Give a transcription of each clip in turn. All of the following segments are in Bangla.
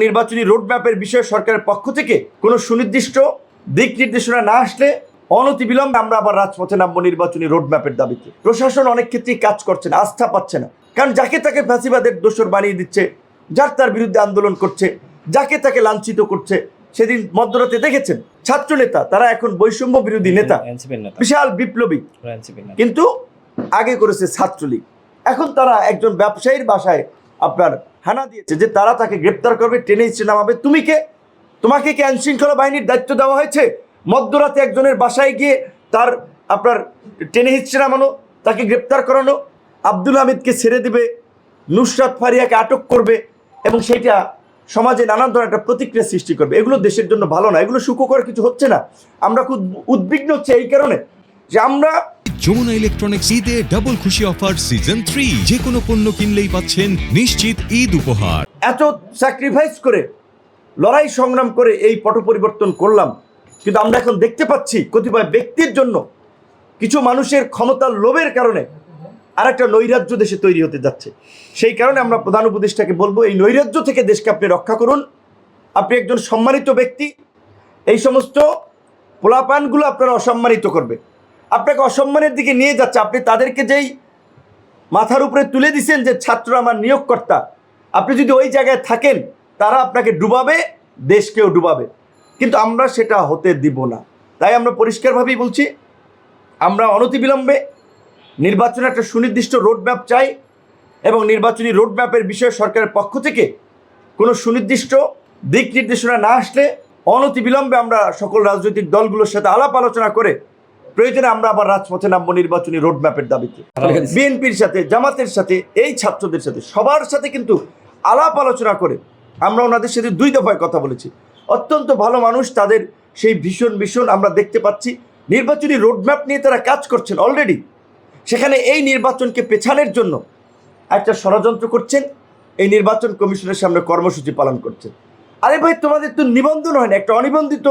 নির্বাচনী রোডম্যাপের বিষয়ে সরকারের পক্ষ থেকে কোনো সুনির্দিষ্ট দিক নির্দেশনা না আসলে অনতিবিলম্বে আমরা আবার রাজপথে নামবো নির্বাচনী রোডম্যাপের দাবিতে। প্রশাসন অনেক ক্ষেত্রেই কাজ করছে না, আস্থা পাচ্ছে না, কারণ যাকে তাকে ফ্যাসিবাদের দোসর বানিয়ে দিচ্ছে, যার তার বিরুদ্ধে আন্দোলন করছে, যাকে তাকে লাঞ্ছিত করছে। সেদিন মধ্যরাতে দেখেছেন ছাত্র নেতা, তারা এখন বৈষম্য বিরোধী নেতা, বিশাল বিপ্লবী, কিন্তু আগে করেছে ছাত্রলীগ। এখন তারা একজন ব্যবসায়ীর বাসায় আপনার হানা দিয়েছে যে তারা তাকে গ্রেপ্তার করবে, টেনে হিচড়ে নামাবে। তুমি কে? তোমাকে কি আইন শৃঙ্খলা বাহিনীর দায়িত্ব দেওয়া হয়েছে মধ্যরাতে একজনের বাসায় গিয়ে তার আপনার টেনে হিচড়ে নামানো, তাকে গ্রেপ্তার করানো, আব্দুল হামিদকে ছেড়ে দিবে, নুসরাত ফারিয়াকে আটক করবে এবং সেইটা সমাজে নানান ধরনের একটা প্রতিক্রিয়া সৃষ্টি করবে? এগুলো দেশের জন্য ভালো না, এগুলো সুখকর কিছু হচ্ছে না। আমরা খুব উদ্বিগ্ন হচ্ছে এই কারণে যে আমরা যমুনা ইলেকট্রনিক্স ঈদে ডাবল খুশি অফার সিজন 3, যে কোনো পণ্য কিনলেই পাচ্ছেন নিশ্চিত ঈদ উপহার। এত স্যাক্রিফাইস করে লড়াই সংগ্রাম করে এই পট পরিবর্তন করলাম, কিন্তু আমরা এখন দেখতে পাচ্ছি কতিপয় ব্যক্তির জন্য, কিছু মানুষের ক্ষমতার লোভের কারণে আর একটা নৈরাজ্য দেশে তৈরি হতে যাচ্ছে। সেই কারণে আমরা প্রধান উপদেষ্টাকে বলবো, এই নৈরাজ্য থেকে দেশকে আপনি রক্ষা করুন। আপনি একজন সম্মানিত ব্যক্তি, এই সমস্ত পোলাপানগুলো আপনারা অসম্মানিত করবে, আপনাকে অসম্মানের দিকে নিয়ে যাচ্ছে। আপনি তাদেরকে যেই মাথার উপরে তুলে দিচ্ছেন যে ছাত্র আমার নিয়োগকর্তা, আপনি যদি ওই জায়গায় থাকেন তারা আপনাকে ডুবাবে, দেশকেও ডুবাবে, কিন্তু আমরা সেটা হতে দিব না। তাই আমরা পরিষ্কারভাবেই বলছি, আমরা অনতিবিলম্বে নির্বাচনের একটা সুনির্দিষ্ট রোডম্যাপ চাই এবং নির্বাচনী রোডম্যাপের বিষয়ে সরকারের পক্ষ থেকে কোনো সুনির্দিষ্ট দিক নির্দেশনা না আসলে অনতিবিলম্বে আমরা সকল রাজনৈতিক দলগুলোর সাথে আলাপ আলোচনা করে প্রয়োজনে আমরা আবার রাজপথে নামবো নির্বাচনী রোডম্যাপের দাবিতে। বিএনপির সাথে, জামাতের সাথে, এই ছাত্রদের সাথে, সবার সাথে কিন্তু আলাপ আলোচনা করে আমরা ওনাদের সাথে 2 দফায় কথা বলেছি। অত্যন্ত ভালো মানুষ, তাদের সেই ভীষণ আমরা দেখতে পাচ্ছি নির্বাচনী রোডম্যাপ নিয়ে তারা কাজ করছেন অলরেডি। সেখানে এই নির্বাচনকে পেছানোর জন্য একটা ষড়যন্ত্র করছেন, এই নির্বাচন কমিশনের সামনে কর্মসূচি পালন করছেন। আরে ভাই, তোমাদের তো নিবন্ধন হয় না, একটা অনিবন্ধিত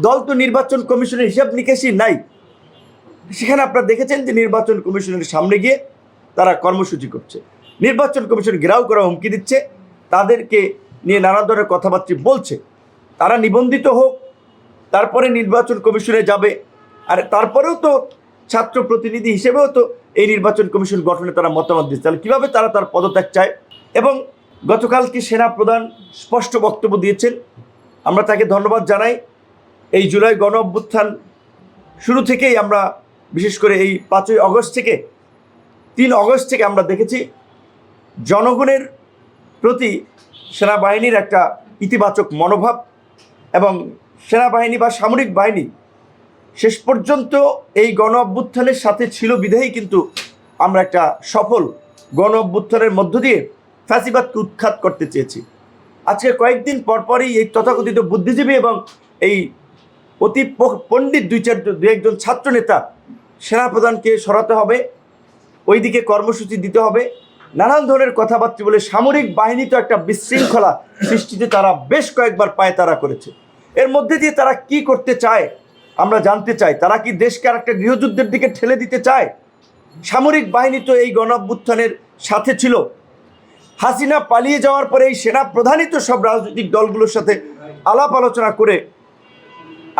দল তো নির্বাচন কমিশনের হিসাব নিকাশই নাই। সেখানে আপনারা দেখেছেন যে নির্বাচন কমিশনের সামনে গিয়ে তারা কর্মসূচি করছে, নির্বাচন কমিশন ঘেরাও করা হুমকি দিচ্ছে, তাদেরকে নিয়ে নানা ধরনের কথাবার্তা বলছে। তারা নিবন্ধিত হোক, তারপরে নির্বাচন কমিশনে যাবে, আর তারপরেও তো ছাত্র প্রতিনিধি হিসেবেও তো এই নির্বাচন কমিশন গঠনে তারা মতামত দিচ্ছে। তাহলে কীভাবে তারা তার পদত্যাগ চায়? এবং গতকালকে সেনা প্রধান স্পষ্ট বক্তব্য দিয়েছেন, আমরা তাকে ধন্যবাদ জানাই। এই জুলাই গণ অভ্যুত্থান শুরু থেকেই আমরা, বিশেষ করে এই 5ই আগস্ট থেকে 3 আগস্ট থেকে আমরা দেখেছি জনগণের প্রতি সেনাবাহিনীর একটা ইতিবাচক মনোভাব, এবং সেনাবাহিনী বা সামরিক বাহিনী শেষ পর্যন্ত এই গণ অভ্যুত্থানের সাথে ছিল বিধায়ী কিন্তু আমরা একটা সফল গণ অভ্যুত্থানের মধ্য দিয়ে ফ্যাসিবাদকে উৎখাত করতে চেয়েছি। আজকে কয়েকদিন পরপরই এই তথাকথিত বুদ্ধিজীবী এবং এই অতি পণ্ডিত 2-1জন ছাত্র নেতা সেনাপ্রধানকে সরাতে হবে, ওইদিকে কর্মসূচি দিতে হবে, নানান ধরনের কথাবার্তা বলে সামরিক বাহিনী তো একটা বিশৃঙ্খলা সৃষ্টিতে তারা বেশ কয়েকবার পায়তারা করেছে। এর মধ্যে দিয়ে তারা কি করতে চায় আমরা জানতে চাই। তারা কি দেশকে আর একটা গৃহযুদ্ধের দিকে ঠেলে দিতে চায়? সামরিক বাহিনী তো এই গণ অভ্যুত্থানের সাথে ছিল। হাসিনা পালিয়ে যাওয়ার পরে এই সেনা প্রধানই তো সব রাজনৈতিক দলগুলোর সাথে আলাপ আলোচনা করে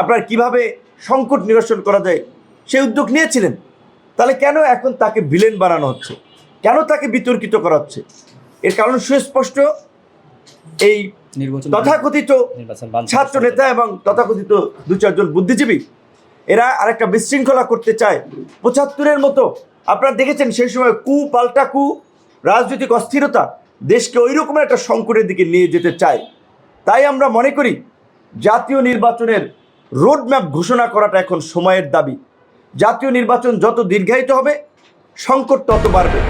আপনার কিভাবে সংকট নিরসন করা যায় সেই উদ্যোগ নিয়েছিলেন। তাহলে কেন এখন তাকে ভিলেন বানানো হচ্ছে? কেন তাকে বিতর্কিত করা হচ্ছে? এর কারণ সুস্পষ্ট। এই তথাকথিত ছাত্র নেতা এবং তথাকথিত 2-4জন বুদ্ধিজীবী, এরা আরেকটা বিশৃঙ্খলা করতে চায় 75-এর মতো। আপনারা দেখেছেন সেই সময় পাল্টা কু, রাজনৈতিক অস্থিরতা দেশকে ওই রকমের একটা সংকটের দিকে নিয়ে যেতে চায়। তাই আমরা মনে করি জাতীয় নির্বাচনের রোডম্যাপ ঘোষণা করাটা এখন সময়ের দাবি। জাতীয় নির্বাচন যত দীর্ঘায়িত হবে, সংকট তত বাড়বে।